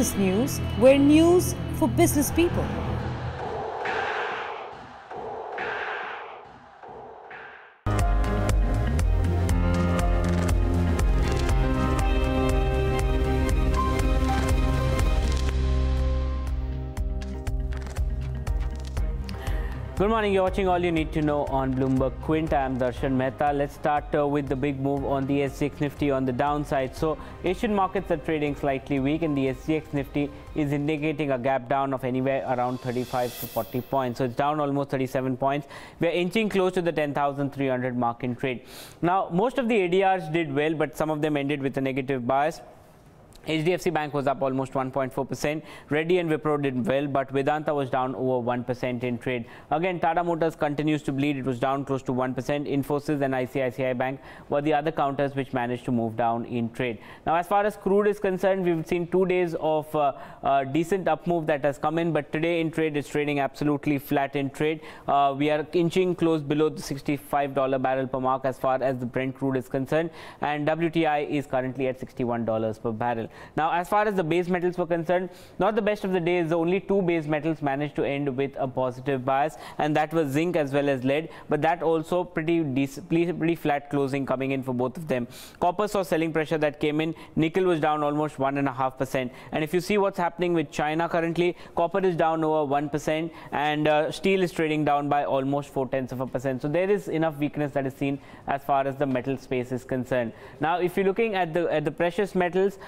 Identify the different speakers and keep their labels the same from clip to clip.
Speaker 1: Business News, we're news for business people.
Speaker 2: Good morning, you're watching All You Need to Know on Bloomberg Quint. I'm Darshan Mehta. Let's start with the big move on the SGX Nifty on the downside. So Asian markets are trading slightly weak and the SGX Nifty is indicating a gap down of anywhere around 35 to 40 points. So it's down almost 37 points. We're inching close to the 10,300 mark in trade. Now, most of the ADRs did well, but some of them ended with a negative bias. HDFC Bank was up almost 1.4%. Reddy and Wipro did well, but Vedanta was down over 1% in trade. Again, Tata Motors continues to bleed. It was down close to 1%. Infosys and ICICI Bank were the other counters which managed to move down in trade. Now, as far as crude is concerned, we've seen 2 days of decent up move that has come in, but today in trade, it's trading absolutely flat in trade. We are inching close below the $65 barrel per mark as far as the Brent crude is concerned, and WTI is currently at $61 per barrel. Now, as far as the base metals were concerned, not the best of the days. The only 2 base metals managed to end with a positive bias, and that was zinc as well as lead, but that also pretty flat closing coming in for both of them. Copper saw selling pressure that came in. Nickel was down almost 1.5%. And if you see what's happening with China currently, copper is down over 1% and steel is trading down by almost 0.4%. So there is enough weakness that is seen as far as the metal space is concerned. Now, if you're looking at the precious metals,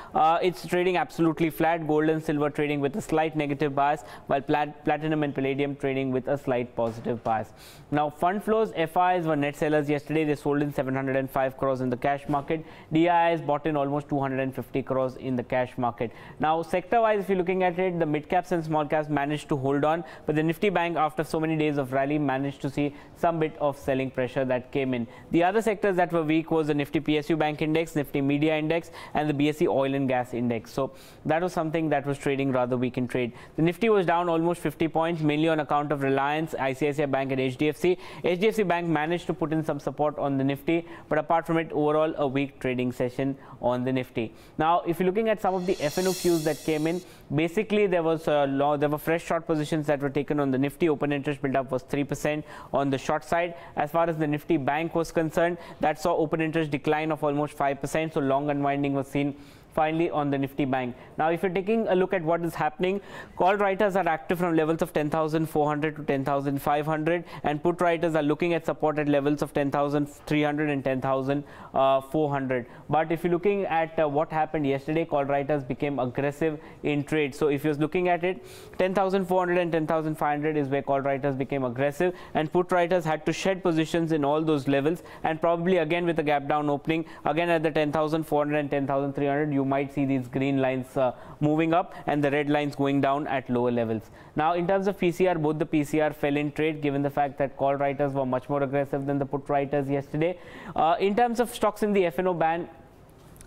Speaker 2: it's trading absolutely flat. Gold and silver trading with a slight negative bias, while platinum and palladium trading with a slight positive bias. Now, fund flows, FIs were net sellers yesterday. They sold in 705 crores in the cash market. DIIs bought in almost 250 crores in the cash market. Now, sector-wise, if you're looking at it, the mid caps and small caps managed to hold on, but the Nifty Bank, after so many days of rally, managed to see some bit of selling pressure that came in. The other sectors that were weak was the Nifty PSU Bank Index, Nifty Media Index, and the BSE Oil and Gas Index. So that was something that was trading rather weak in trade. The Nifty was down almost 50 points, mainly on account of Reliance, ICICI Bank and HDFC. HDFC Bank managed to put in some support on the Nifty, but apart from it, overall a weak trading session on the Nifty. Now, if you're looking at some of the FNOQs that came in, basically there were fresh short positions that were taken on the Nifty. Open interest build-up was 3% on the short side. As far as the Nifty Bank was concerned, that saw open interest decline of almost 5%, so long unwinding was seen finally on the Nifty Bank. Now, if you're taking a look at what is happening, call writers are active from levels of 10,400 to 10,500, and put writers are looking at support at levels of 10,300 and 10,400. But if you're looking at what happened yesterday, call writers became aggressive in trade. So if you're looking at it, 10,400 and 10,500 is where call writers became aggressive, and put writers had to shed positions in all those levels, and probably again with a gap down opening again at the 10,400 and 10,300, you might see these green lines moving up and the red lines going down at lower levels. Now, in terms of PCR, both the PCR fell in trade given the fact that call writers were much more aggressive than the put writers yesterday. In terms of stocks in the FNO ban,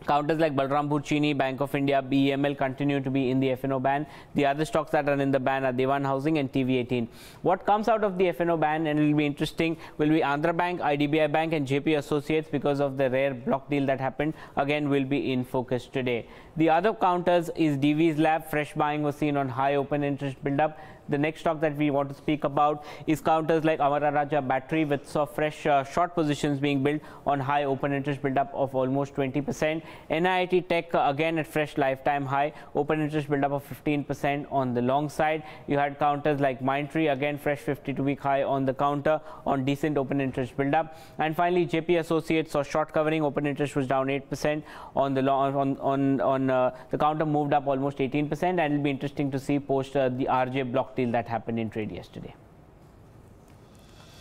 Speaker 2: counters like Balrampur Chini, Bank of India, BEML continue to be in the FNO ban. The other stocks that are in the ban are Dewan Housing and TV18. What comes out of the FNO ban, and it will be interesting, will be Andhra Bank, IDBI Bank and JP Associates, because of the rare block deal that happened, again will be in focus today. The other counters is DV's Lab. Fresh buying was seen on high open interest build-up. The next stock that we want to speak about is counters like Amara Raja Battery, with fresh short positions being built on high open interest build-up of almost 20%. NIIT Tech again at fresh lifetime high, open interest build-up of 15% on the long side. You had counters like Mindtree, again fresh 52-week high on the counter on decent open interest build-up. And finally, JP Associates saw short covering, open interest was down 8% on the long, the counter moved up almost 18%, and it will be interesting to see post the RJ block deal that happened in trade yesterday.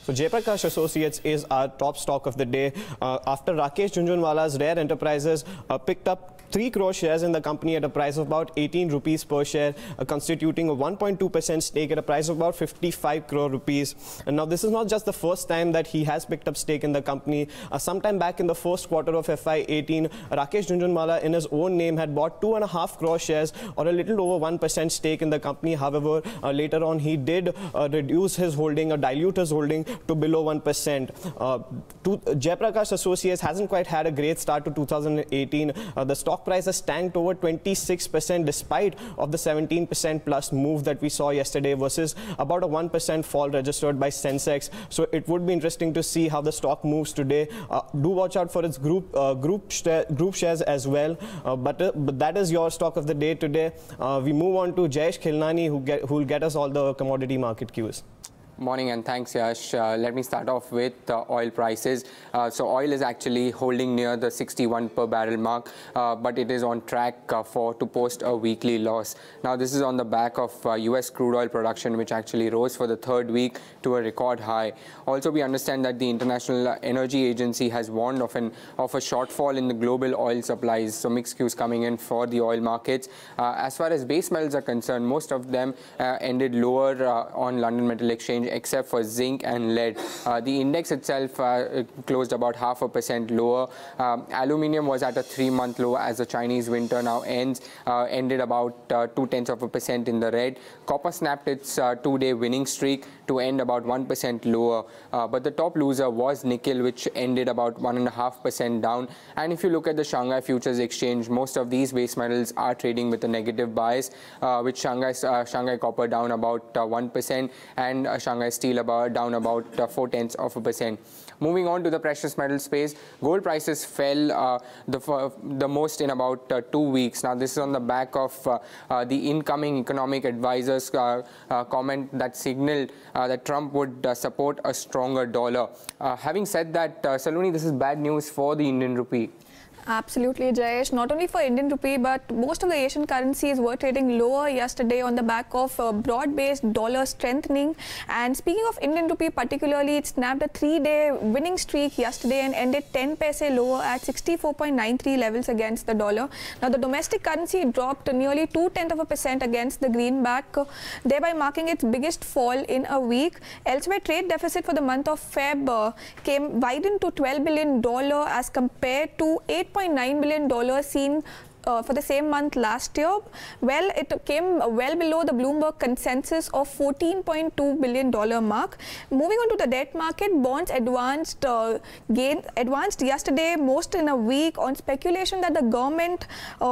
Speaker 3: So Jaiprakash Associates is our top stock of the day. After Rakesh Jhunjhunwala's Rare Enterprises picked up 3 crore shares in the company at a price of about 18 rupees per share, constituting a 1.2% stake at a price of about 55 crore rupees. And now this is not just the first time that he has picked up stake in the company. Sometime back in the first quarter of FY18, Rakesh Jhunjhunwala in his own name had bought 2.5 crore shares, or a little over 1% stake in the company. However, later on he did reduce his holding or dilute his holding to below 1%. Jaiprakash Associates hasn't quite had a great start to 2018. The stock stock price has tanked over 26% despite of the 17% plus move that we saw yesterday versus about a 1% fall registered by Sensex. So it would be interesting to see how the stock moves today. Do watch out for its group shares as well. But that is your stock of the day today. We move on to Jayesh Khilnani, who will get us all the commodity market cues.
Speaker 4: Morning and thanks, Yash. Let me start off with oil prices. So oil is actually holding near the 61 per barrel mark, but it is on track to post a weekly loss. Now, this is on the back of US crude oil production, which actually rose for the third week to a record high. Also, we understand that the International Energy Agency has warned of a shortfall in the global oil supplies. So mixed cues coming in for the oil markets. As far as base metals are concerned, most of them ended lower on London Metal Exchange, except for zinc and lead. The index itself closed about 0.5% lower. Aluminium was at a 3-month low as the Chinese winter now ended about 0.2% in the red. Copper snapped its 2-day winning streak to end about 1% lower. But the top loser was nickel, which ended about 1.5% down. And if you look at the Shanghai Futures Exchange, most of these base metals are trading with a negative bias, with Shanghai Copper down about 1% and Shanghai Steel down about 0.4%. Moving on to the precious metal space, gold prices fell the most in about 2 weeks. Now, this is on the back of the incoming economic advisor's comment that signaled that Trump would support a stronger dollar. Having said that, Saloni, this is bad news for the Indian rupee.
Speaker 5: Absolutely, Jayesh. Not only for Indian rupee, but most of the Asian currencies were trading lower yesterday on the back of broad-based dollar strengthening. And speaking of Indian rupee particularly, it snapped a 3-day winning streak yesterday and ended 10 paise lower at 64.93 levels against the dollar. Now, the domestic currency dropped nearly 0.2% against the greenback, thereby marking its biggest fall in a week. Elsewhere, trade deficit for the month of Feb widened to $12 billion as compared to $8.9 billion seen for the same month last year. Well, it came well below the Bloomberg consensus of $14.2 billion mark. Moving on to the debt market, bonds advanced yesterday most in a week on speculation that the government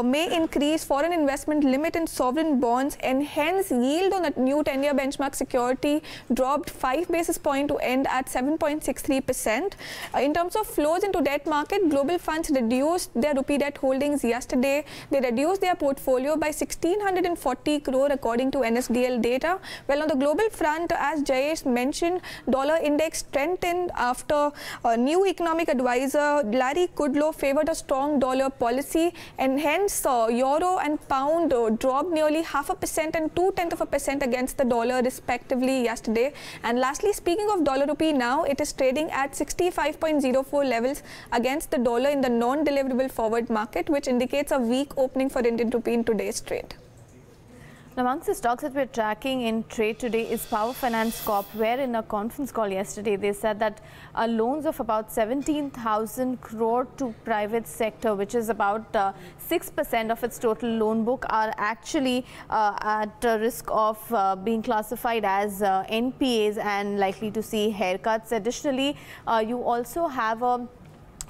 Speaker 5: may increase foreign investment limit in sovereign bonds, and hence yield on a new 10-year benchmark security dropped 5 basis points to end at 7.63%. In terms of flows into debt market, global funds reduced their rupee debt holdings yesterday. They reduced their portfolio by 1,640 crore according to NSDL data. Well, on the global front, as Jayesh mentioned, dollar index strengthened after a new economic advisor, Larry Kudlow, favored a strong dollar policy, and hence euro and pound dropped nearly 0.5% and 0.2% against the dollar respectively yesterday. And lastly, speaking of dollar rupee, now it is trading at 65.04 levels against the dollar in the non-deliverable forward market, which indicates a weak opening for Indian rupee in today's trade.
Speaker 6: Now, amongst the stocks that we're tracking in trade today is Power Finance Corp, where in a conference call yesterday they said that loans of about 17,000 crore to private sector, which is about 6% of its total loan book, are actually at risk of being classified as NPAs and likely to see haircuts. Additionally, you also have a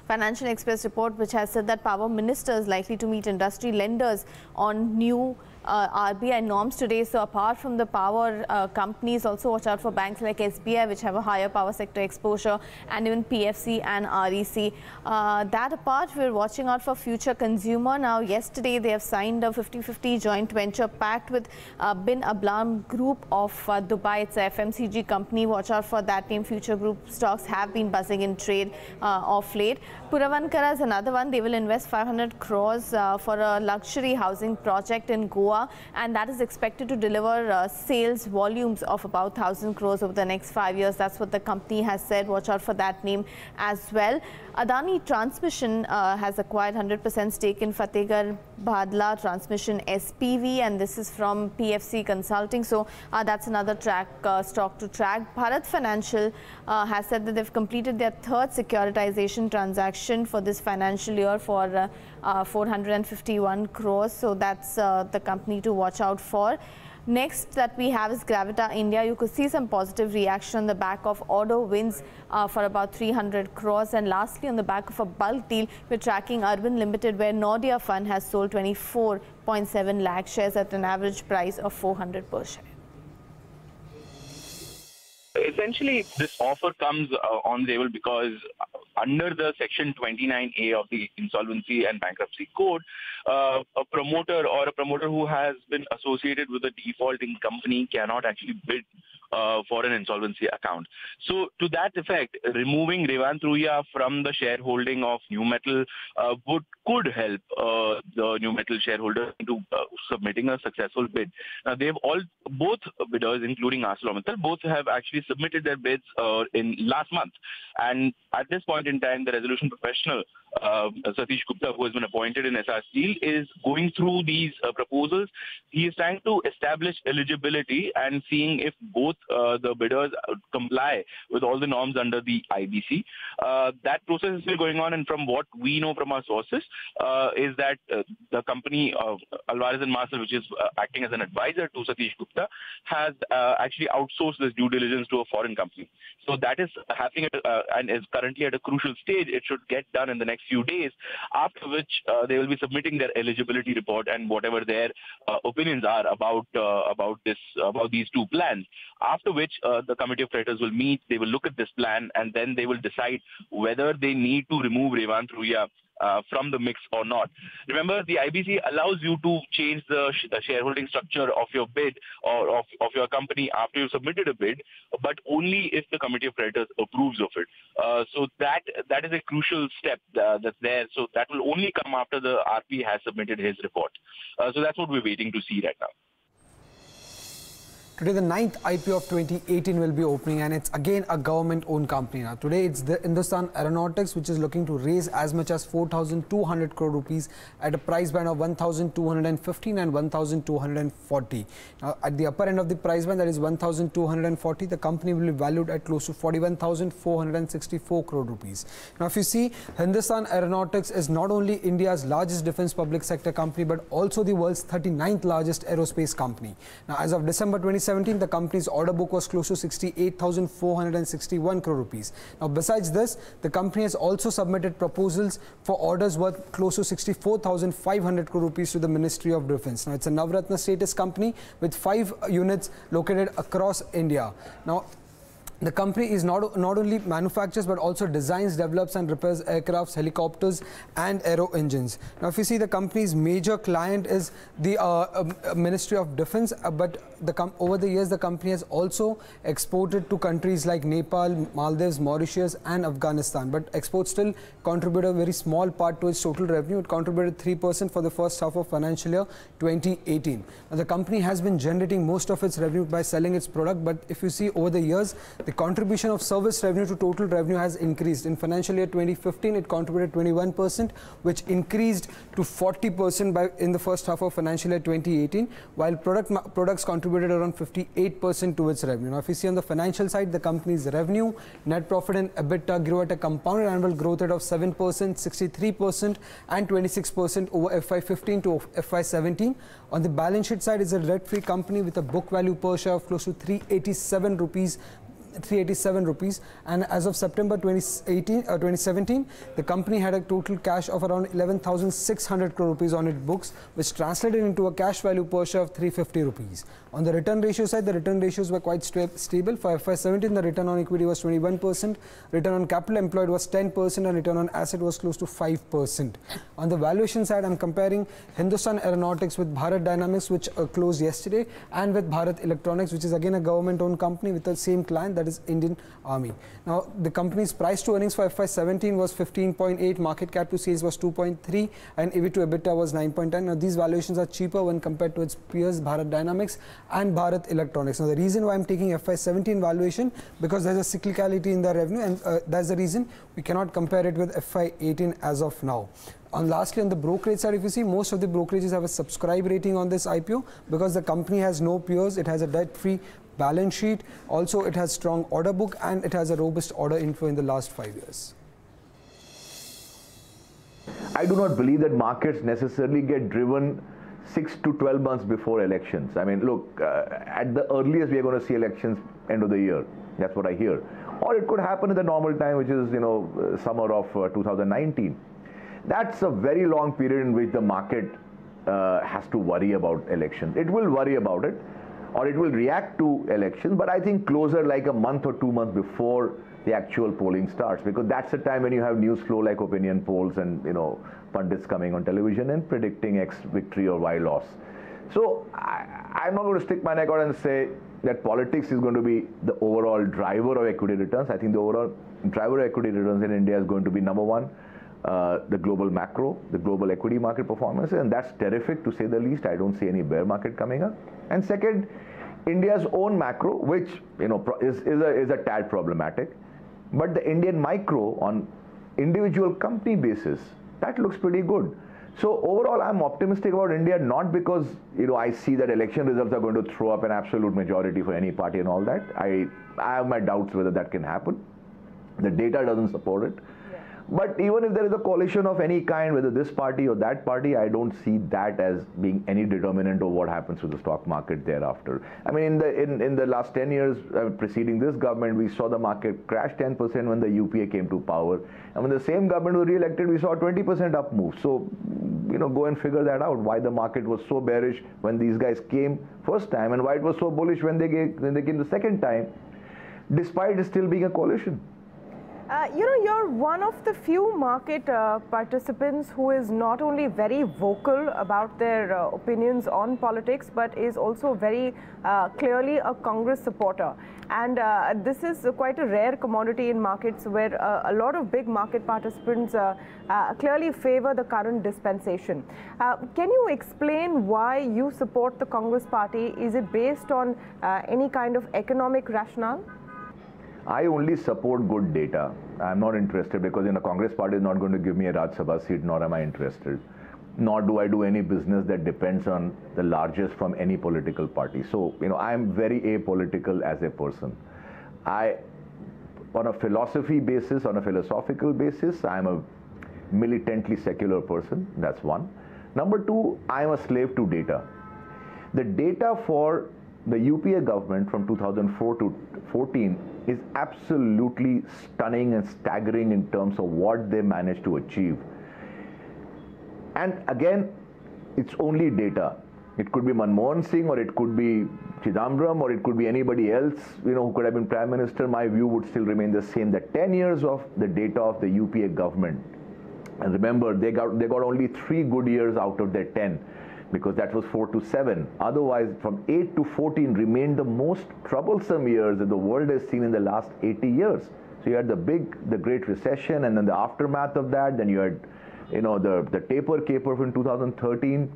Speaker 6: Financial Express report which has said that power minister is likely to meet industry lenders on new RBI norms today. So apart from the power companies, also watch out for banks like SBI, which have a higher power sector exposure, and even PFC and REC. That apart, we're watching out for Future Consumer. Now, yesterday they have signed a 50-50 joint venture pact with Bin Ablam Group of Dubai. It's a FMCG company. Watch out for that name. Future Group stocks have been buzzing in trade of late. Puravankara is another one. They will invest 500 crores for a luxury housing project in Goa, and that is expected to deliver sales volumes of about 1,000 crores over the next 5 years. That's what the company has said. Watch out for that name as well. Adani Transmission has acquired 100% stake in Fatehgarh Bhadla Transmission SPV, and this is from PFC Consulting. So that's another stock to track. Bharat Financial has said that they've completed their third securitization transaction for this financial year for 451 crores. So that's the company to watch out for. Next that we have is Gravita India. You could see some positive reaction on the back of order wins for about 300 crores. And lastly, on the back of a bulk deal, we're tracking Urban Limited, where Nordia Fund has sold 24.7 lakh shares at an average price of 400 per share.
Speaker 7: Essentially, this offer comes on the table because under the Section 29A of the Insolvency and Bankruptcy Code, a promoter who has been associated with a defaulting company cannot actually bid for an insolvency account. So to that effect, removing Revan Truya from the shareholding of New Metal could help the New Metal shareholder into submitting a successful bid. Now, both bidders, including ArcelorMittal, both have actually submitted their bids in last month. And at this point in time, the resolution professional, Satish Gupta, who has been appointed in SR Steel, is going through these proposals. He is trying to establish eligibility and seeing if both the bidders comply with all the norms under the IBC. That process is still going on, and from what we know from our sources, is that the company Alvarez & Marsal, which is acting as an advisor to Satish Gupta, has actually outsourced this due diligence to a foreign company. So that is happening and is currently at a crucial stage. It should get done in the next few days, after which they will be submitting their eligibility report and whatever their opinions are about these two plans. After which the committee of creditors will meet, they will look at this plan, and then they will decide whether they need to remove Revan Truya from the mix or not. Remember, the IBC allows you to change the shareholding structure of your bid or of your company after you've submitted a bid, but only if the committee of creditors approves of it. So that is a crucial step that's there. So that will only come after the RP has submitted his report. So that's what we're waiting to see right now.
Speaker 8: Today, the 9th IPO of 2018 will be opening, and it's again a government-owned company. Now, today it's the Hindustan Aeronautics, which is looking to raise as much as 4,200 crore rupees at a price band of 1,215 and 1,240. Now, at the upper end of the price band, that is 1,240, the company will be valued at close to 41,464 crore rupees. Now, if you see, Hindustan Aeronautics is not only India's largest defense public sector company, but also the world's 39th largest aerospace company. Now, as of December 2017, the company's order book was close to 68,461 crore rupees. Now, besides this, the company has also submitted proposals for orders worth close to 64,500 crore rupees to the Ministry of Defense. Now, it's a Navratna status company with 5 units located across India. Now, the company is not only manufactures but also designs, develops and repairs aircrafts, helicopters and aero engines. Now, if you see, the company's major client is the Ministry of Defense, but over the years the company has also exported to countries like Nepal, Maldives, Mauritius and Afghanistan. But exports still contribute a very small part to its total revenue. It contributed 3% for the first half of financial year 2018. Now, the company has been generating most of its revenue by selling its product, but if you see, over the years, the contribution of service revenue to total revenue has increased. In financial year 2015, it contributed 21%, which increased to 40% in the first half of financial year 2018, while products contributed around 58% to its revenue. Now, if you see on the financial side, the company's revenue, net profit and EBITDA grew at a compounded annual growth rate of 7%, 63% and 26% over FY15 to FY17. On the balance sheet side, it's a debt-free company with a book value per share of close to 387 rupees, and as of September 2017, the company had a total cash of around 11,600 crore rupees on its books, which translated into a cash value per share of 350 rupees. On the return ratio side, the return ratios were quite stable. For FY17, the return on equity was 21%, return on capital employed was 10%, and return on asset was close to 5%. On the valuation side, I'm comparing Hindustan Aeronautics with Bharat Dynamics, which closed yesterday, and with Bharat Electronics, which is again a government-owned company with the same client, that is Indian Army. Now, the company's price to earnings for FY17 was 15.8, market cap to sales was 2.3, and EV to EBITDA was 9.10. Now, these valuations are cheaper when compared to its peers, Bharat Dynamics and Bharat Electronics. Now, the reason why I'm taking FY17 valuation, because there's a cyclicality in the revenue, and that's the reason we cannot compare it with FY18 as of now. And lastly, on the brokerage side, if you see, most of the brokerages have a subscribe rating on this IPO because the company has no peers. It has a debt-free balance sheet. Also, it has strong order book and it has a robust order inflow in the last 5 years.
Speaker 9: I do not believe that markets necessarily get driven 6 to 12 months before elections. I mean, look, at the earliest we are going to see elections end of the year. That's what I hear. Or it could happen in the normal time, which is, summer of 2019. That's a very long period in which the market has to worry about elections. It will worry about it, or it will react to elections, but I think closer like a month or 2 months before the actual polling starts, because that's the time when you have news flow like opinion polls and pundits coming on television and predicting X victory or Y loss. So I'm not going to stick my neck out and say that politics is going to be the overall driver of equity returns. I think the overall driver of equity returns in India is going to be number one, the global macro, the global equity market performance, and that's terrific to say the least. I don't see any bear market coming up. And second, India's own macro, which is a tad problematic, but the Indian micro on individual company basis, that looks pretty good. So overall, I'm optimistic about India, not because I see that election results are going to throw up an absolute majority for any party and all that. I have my doubts whether that can happen. The data doesn't support it. But even if there is a coalition of any kind, whether this party or that party, I don't see that as being any determinant of what happens to the stock market thereafter. I mean, in the last 10 years preceding this government, we saw the market crash 10% when the UPA came to power. And when the same government was re-elected, we saw a 20% up move. So, go and figure that out, why the market was so bearish when these guys came first time and why it was so bullish when they came the second time, despite it still being a coalition.
Speaker 10: You're one of the few market participants who is not only very vocal about their opinions on politics, but is also very clearly a Congress supporter. And this is quite a rare commodity in markets where a lot of big market participants clearly favor the current dispensation. Can you explain why you support the Congress party? Is it based on any kind of economic rationale?
Speaker 9: I only support good data. I'm not interested because the Congress party is not going to give me a Rajya Sabha seat, nor am I interested. Nor do I do any business that depends on the largest from any political party. So, I'm very apolitical as a person. On a philosophy basis, on a philosophical basis, I'm a militantly secular person. That's one. Number two, I'm a slave to data. The data for the UPA government from 2004 to 14 is absolutely stunning and staggering in terms of what they managed to achieve. And again, it's only data. It could be Manmohan Singh, or it could be Chidambaram, or it could be anybody else, who could have been Prime Minister. My view would still remain the same, that 10 years of the data of the UPA government, and remember, they got only 3 good years out of their 10. Because that was 4 to 7. Otherwise, from 8 to 14 remained the most troublesome years that the world has seen in the last 80 years. So you had the Great Recession, and then the aftermath of that. Then you had, the taper caper from 2013.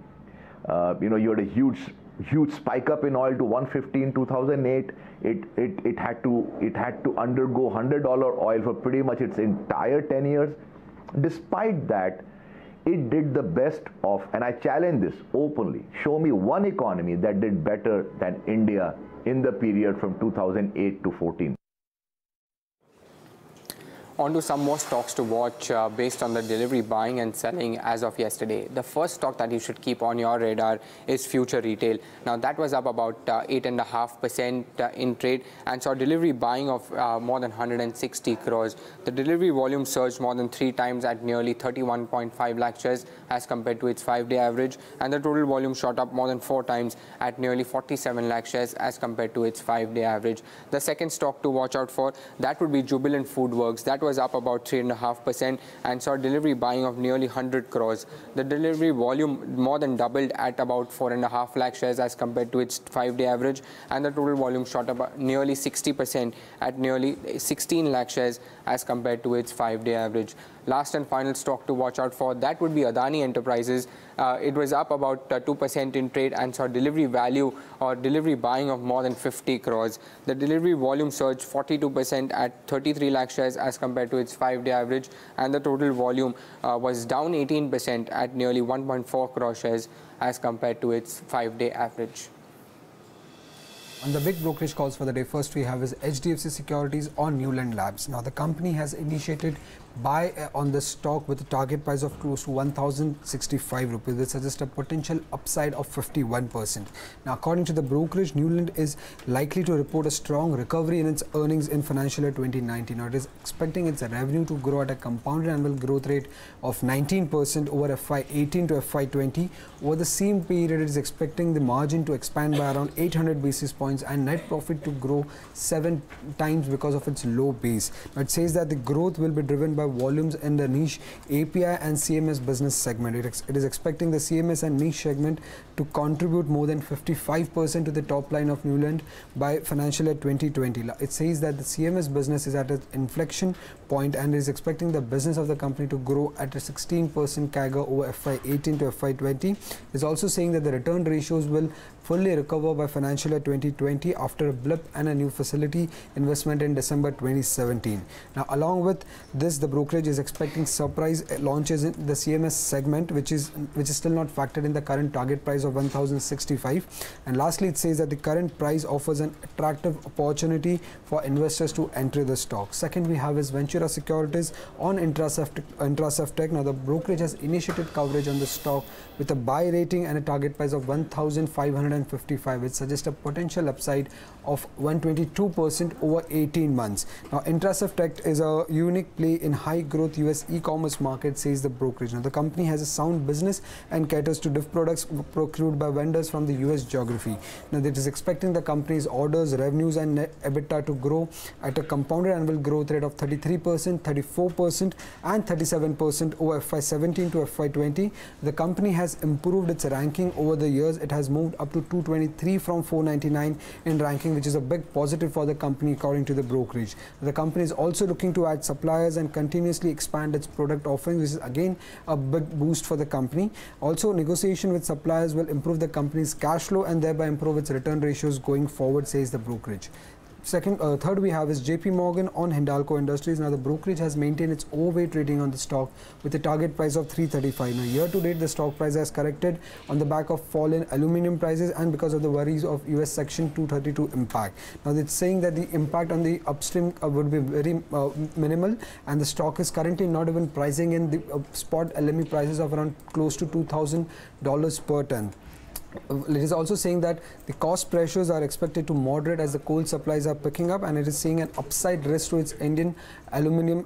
Speaker 9: You had a huge spike up in oil to 150 in 2008. It had to undergo $100 oil for pretty much its entire 10 years. Despite that, it did the best of, and I challenge this openly, show me one economy that did better than India in the period from 2008 to 14.
Speaker 4: On to some more stocks to watch based on the delivery buying and selling as of yesterday. The first stock that you should keep on your radar is Future Retail. Now that was up about 8.5% in trade and saw delivery buying of more than 160 crores. The delivery volume surged more than 3 times at nearly 31.5 lakh shares as compared to its 5-day average, and the total volume shot up more than 4 times at nearly 47 lakh shares as compared to its 5-day average. The second stock to watch out for, that would be Jubilant FoodWorks. That was up about 3.5% and saw delivery buying of nearly 100 crores. The delivery volume more than doubled at about 4.5 lakh shares as compared to its 5-day average, and the total volume shot up nearly 60% at nearly 16 lakh shares as compared to its 5-day average. Last and final stock to watch out for, that would be Adani Enterprises. It was up about 2% in trade and saw delivery value or delivery buying of more than 50 crores. The delivery volume surged 42% at 33 lakh shares as compared to its 5-day average, and the total volume was down 18% at nearly 1.4 crore shares as compared to its 5-day average.
Speaker 8: On the big brokerage calls for the day, first we have is HDFC Securities on Newland Labs. Now the company has initiated buy on the stock with a target price of close to 1,065 rupees. This suggests a potential upside of 51%. Now according to the brokerage, Newland is likely to report a strong recovery in its earnings in financial year 2019. Now it is expecting its revenue to grow at a compounded annual growth rate of 19% over FY18 to FY20. Over the same period, it is expecting the margin to expand by around 800 basis points and net profit to grow 7 times because of its low base. Now it says that the growth will be driven by volumes in the niche API and CMS business segment. It is expecting the CMS and niche segment to contribute more than 55% to the top line of Newland by financial year 2020. It says that the CMS business is at an inflection point and is expecting the business of the company to grow at a 16% CAGR over FY18 to FY20. It is also saying that the return ratios will fully recover by financial year 2020 after a blip and a new facility investment in December 2017. Now along with this, the brokerage is expecting surprise launches in the CMS segment, which is still not factored in the current target price of 1,065. And lastly, it says that the current price offers an attractive opportunity for investors to enter the stock. Second, we have is Ventura Securities on Intrasef Tech. Now the brokerage has initiated coverage on the stock with a buy rating and a target price of 1,555, which suggests a potential upside of 122% over 18 months. Now Intrasef Tech is a unique play in high growth US e-commerce market, says the brokerage. Now the company has a sound business and caters to diff products procured by vendors from the US geography. Now it is expecting the company's orders, revenues and net EBITDA to grow at a compounded annual growth rate of 33%, 34% and 37% over FY17 to FY20. The company has improved its ranking over the years. It has moved up to 223 from 499 in ranking, which is a big positive for the company according to the brokerage. The company is also looking to add suppliers and continuously expand its product offerings, which is again a big boost for the company. Also, negotiation with suppliers will improve the company's cash flow and thereby improve its return ratios going forward, says the brokerage. Third, we have is JP Morgan on Hindalco Industries. Now the brokerage has maintained its overweight rating on the stock with a target price of 335. Now year to date, the stock price has corrected on the back of fall in aluminium prices and because of the worries of US Section 232 impact. Now it's saying that the impact on the upstream would be very minimal, and the stock is currently not even pricing in the spot LME prices of around close to $2,000 per ton. It is also saying that the cost pressures are expected to moderate as the coal supplies are picking up, and it is seeing an upside risk to its Indian aluminium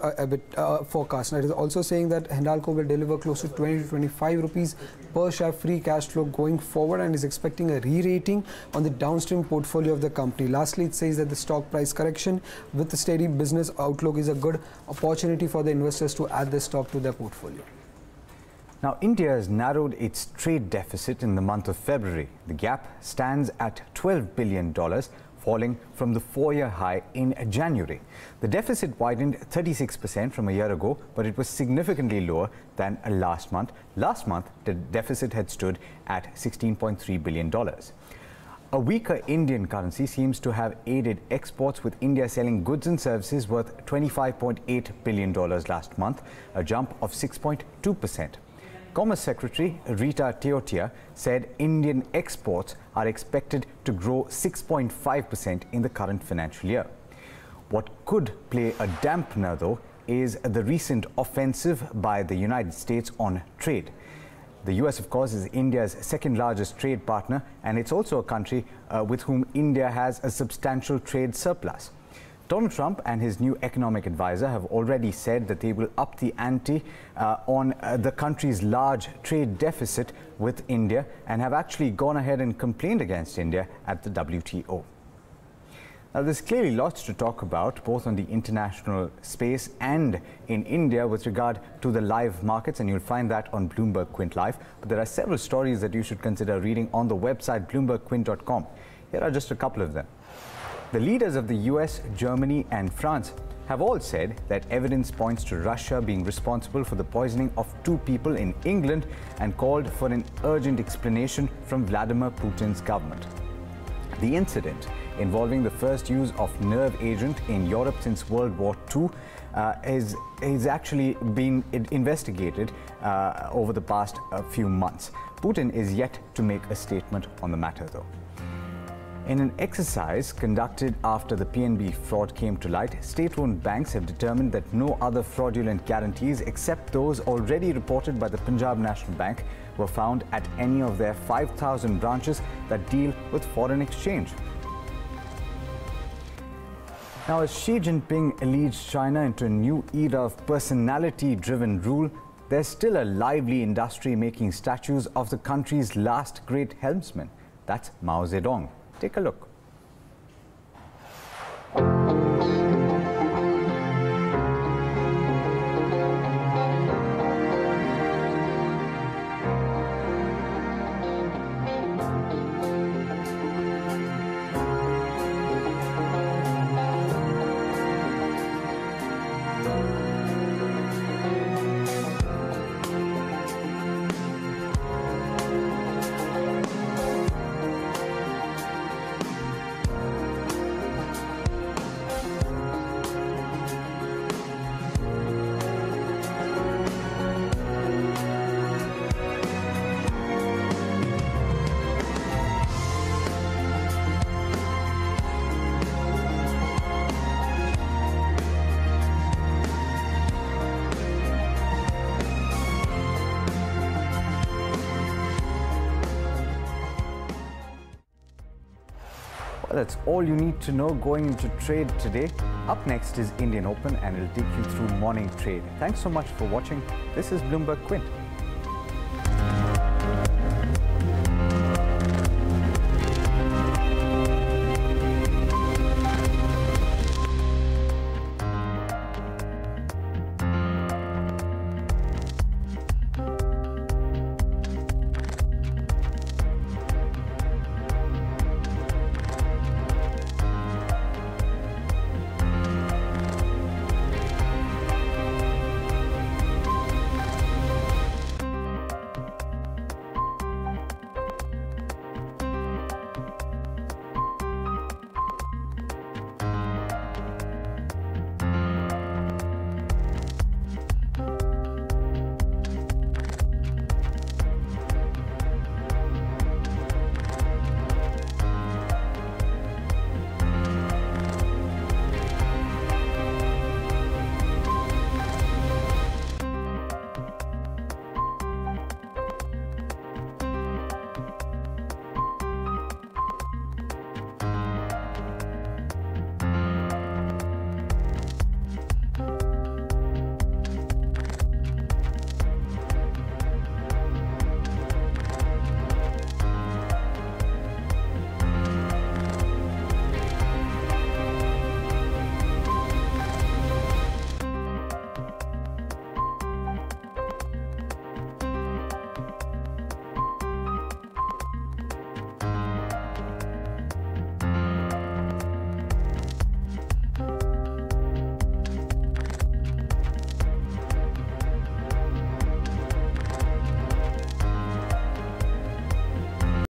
Speaker 8: forecast. Now it is also saying that Hindalco will deliver close to 20 to 25 rupees per share free cash flow going forward and is expecting a re-rating on the downstream portfolio of the company. Lastly, it says that the stock price correction with the steady business outlook is a good opportunity for the investors to add the stock to their portfolio.
Speaker 11: Now, India has narrowed its trade deficit in the month of February. The gap stands at $12 billion, falling from the 4-year high in January. The deficit widened 36% from a year ago, but it was significantly lower than last month. Last month, the deficit had stood at $16.3 billion. A weaker Indian currency seems to have aided exports, with India selling goods and services worth $25.8 billion last month, a jump of 6.2%. Commerce Secretary Rita Teotia said Indian exports are expected to grow 6.5% in the current financial year. What could play a dampener, though, is the recent offensive by the United States on trade. The US, of course, is India's second largest trade partner, and it's also a country with whom India has a substantial trade surplus. Donald Trump and his new economic advisor have already said that they will up the ante on the country's large trade deficit with India, and have actually gone ahead and complained against India at the WTO. Now, there's clearly lots to talk about, both on the international space and in India with regard to the live markets, and you'll find that on Bloomberg Quint Live. But there are several stories that you should consider reading on the website bloombergquint.com. Here are just a couple of them. The leaders of the US, Germany and France have all said that evidence points to Russia being responsible for the poisoning of 2 people in England, and called for an urgent explanation from Vladimir Putin's government. The incident, involving the first use of nerve agent in Europe since World War II, is actually being investigated over the past few months. Putin is yet to make a statement on the matter, though. In an exercise conducted after the PNB fraud came to light, state-owned banks have determined that no other fraudulent guarantees except those already reported by the Punjab National Bank were found at any of their 5,000 branches that deal with foreign exchange. Now, as Xi Jinping leads China into a new era of personality-driven rule, there's still a lively industry making statues of the country's last great helmsman. That's Mao Zedong. Take a look. Well, that's all you need to know going into trade today. Up next is Indian Open, and it'll take you through morning trade. Thanks so much for watching. This is Bloomberg Quint.